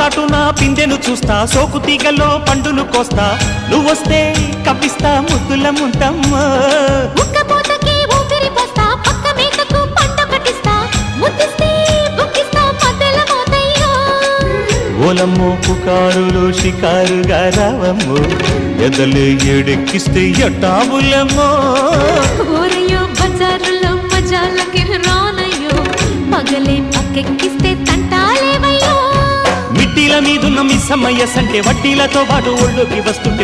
చాటున పిందెను చూస్తా, సోకు తీగల్లో పండును కోస్తా, నువ్వొస్తే కప్పిస్తా ముద్దుల ముంతమ్మో. ఉక్కపోతకి ఊపిరి పోస్తా, పక్క మేకకు పంట కట్టిస్తా, ముద్దిస్తే బుక్కిస్తా మధ్యల మోతయ్యో. ఓలమ్మో పుకారులో షికారుగా రావమ్మో, ఎదలు ఏడెక్కిస్తే ఎట్టాబులమ్మో. ఊరయ్యో బజారులో మజాలకి రానయ్యో, పగలే పక్కెక్కిస్తే తంటాలేవయ్యో. మిట్టిల మీదున్న మిస్సమ్మయ్య సంటే వడ్డీలతో పాటు ఒళ్ళోకి వస్తుంటే